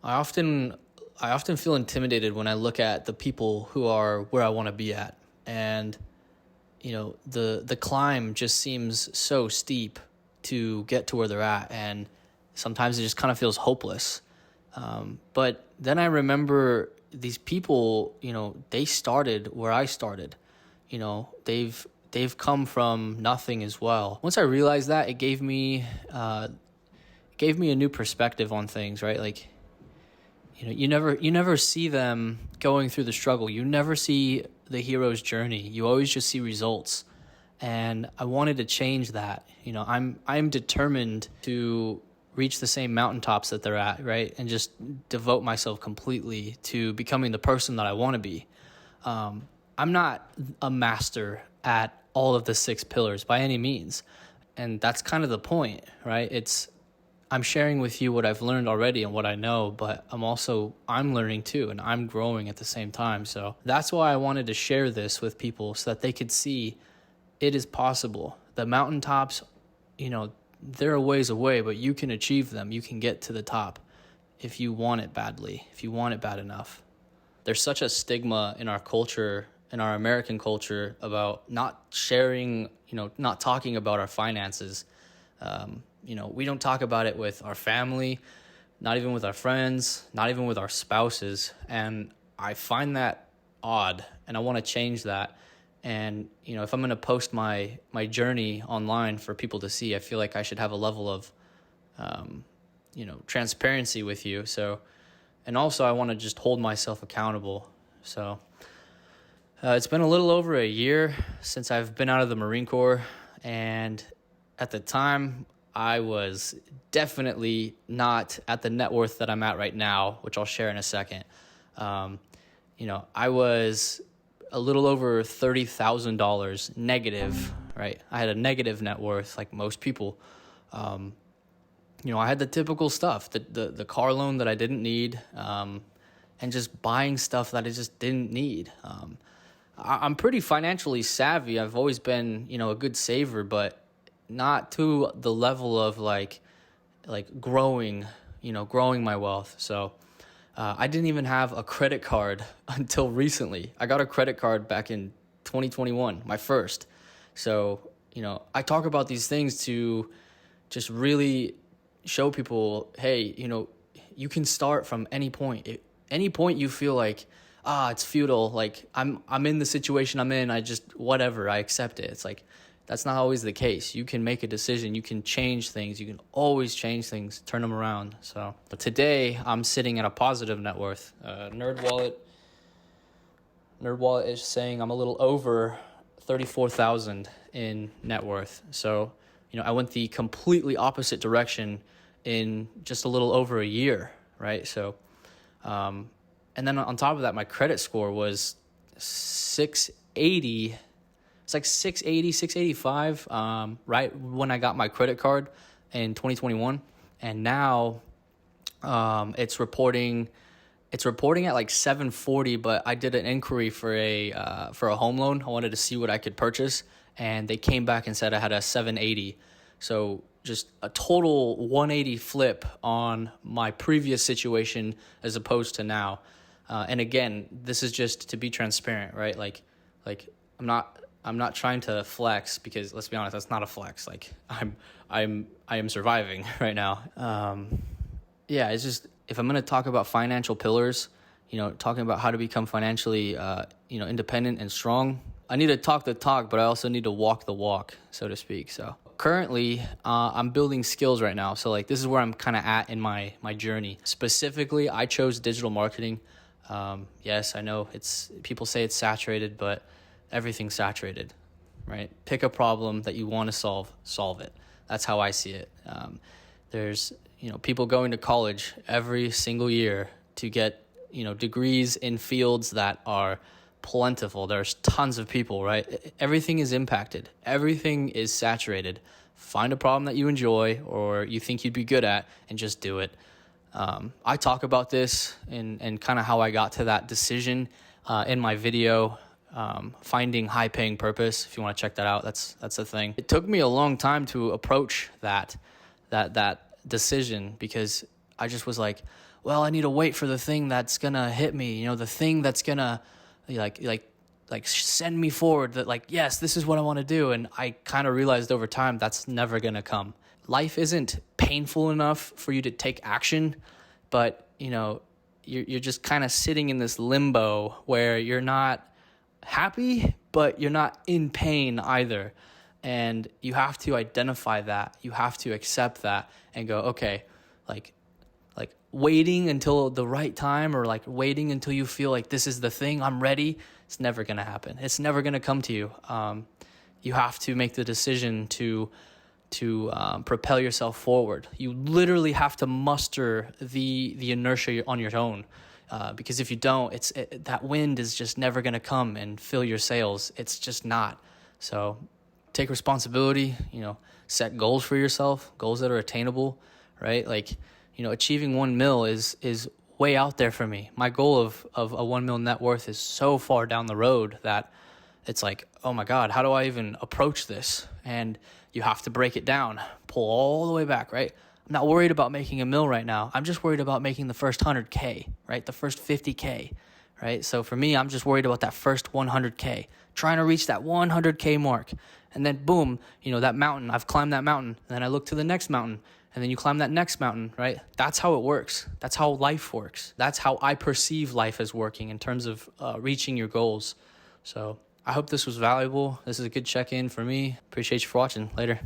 I often I often feel intimidated when I look at the people who are where I want to be at. And the climb just seems so steep to get to where they're at, and sometimes it just kind of feels hopeless. But then I remember these people, they started where I started. They've come from nothing as well. Once I realized that, it gave me a new perspective on things, right? Like, you never see them going through the struggle. You never see the hero's journey. You always just see results. And I wanted to change that. I'm determined to reach the same mountaintops that they're at, right? And just devote myself completely to becoming the person that I want to be. I'm not a master at all of the 6 pillars by any means. And that's kind of the point, right? I'm sharing with you what I've learned already and what I know, but I'm learning too, and I'm growing at the same time. So that's why I wanted to share this with people so that they could see it is possible. The mountaintops, they're a ways away, but you can achieve them. You can get to the top if you want it badly, if you want it bad enough. There's such a stigma in our culture, in our American culture, about not sharing, not talking about our finances. We don't talk about it with our family, not even with our friends, not even with our spouses. And I find that odd, and I want to change that. And, if I'm going to post my journey online for people to see, I feel like I should have a level of, transparency with you. So, and also I want to just hold myself accountable. So, it's been a little over a year since I've been out of the Marine Corps. And at the time, I was definitely not at the net worth that I'm at right now, which I'll share in a second. I was a little over $30,000 negative, right? I had a negative net worth like most people. I had the typical stuff, the car loan that I didn't need, and just buying stuff that I just didn't need. I'm pretty financially savvy. I've always been, a good saver, but not to the level of like growing my wealth. So I didn't even have a credit card until recently. I got a credit card back in 2021, my first. So, I talk about these things to just really show people, hey, you can start from any point. At any point you feel like, it's futile, like I'm in the situation I'm in, I accept it. It's like, that's not always the case. You can make a decision. You can change things. You can always change things, turn them around. So, but today I'm sitting at a positive net worth. Nerd Wallet is saying I'm a little over 34,000 in net worth. So, I went the completely opposite direction in just a little over a year, right? So, and then on top of that, my credit score was 680. It's like 680, 685, right when I got my credit card in 2021. And now it's reporting at like 740, but I did an inquiry for a home loan. I wanted to see what I could purchase, and they came back and said I had a 780. So just a total 180 flip on my previous situation as opposed to now. And again, this is just to be transparent, right? Like I'm not trying to flex, because let's be honest, that's not a flex. Like I am surviving right now. It's just, if I'm going to talk about financial pillars, talking about how to become financially, independent and strong, I need to talk the talk, but I also need to walk the walk, so to speak. So currently, I'm building skills right now. So like, this is where I'm kind of at in my journey. Specifically, I chose digital marketing. Yes, I know people say it's saturated, but everything's saturated, right? Pick a problem that you want to solve it. That's how I see it. There's, people going to college every single year to get, degrees in fields that are plentiful. There's tons of people, right? Everything is impacted. Everything is saturated. Find a problem that you enjoy or you think you'd be good at and just do it. I talk about this and kind of how I got to that decision in my video, finding high-paying purpose. If you want to check that out, that's a thing. It took me a long time to approach that decision, because I just was like, well, I need to wait for the thing that's gonna hit me, the thing that's gonna send me forward, that like, yes, this is what I want to do. And I kind of realized over time that's never gonna come. Life isn't painful enough for you to take action, but you're just kind of sitting in this limbo where you're not happy, but you're not in pain either. And you have to identify that. You have to accept that and go, okay, like waiting until the right time, or like waiting until you feel like this is the thing, I'm ready. It's never going to happen. It's never going to come to you. You have to make the decision to propel yourself forward. You literally have to muster the inertia on your own, because if you don't, that wind is just never going to come and fill your sails. It's just not. So take responsibility. Set goals for yourself, goals that are attainable, right? Like, achieving 1 mil is way out there for me. My goal of a 1 mil net worth is so far down the road that it's like, oh my God, how do I even approach this? And you have to break it down, pull all the way back, right? I'm not worried about making $1 million right now. I'm just worried about making the first 100K, right? The first 50K, right? So for me, I'm just worried about that first 100K, trying to reach that 100K mark. And then boom, that mountain, I've climbed that mountain. And then I look to the next mountain, and then you climb that next mountain, right? That's how it works. That's how life works. That's how I perceive life as working in terms of reaching your goals. So I hope this was valuable. This is a good check-in for me. Appreciate you for watching. Later.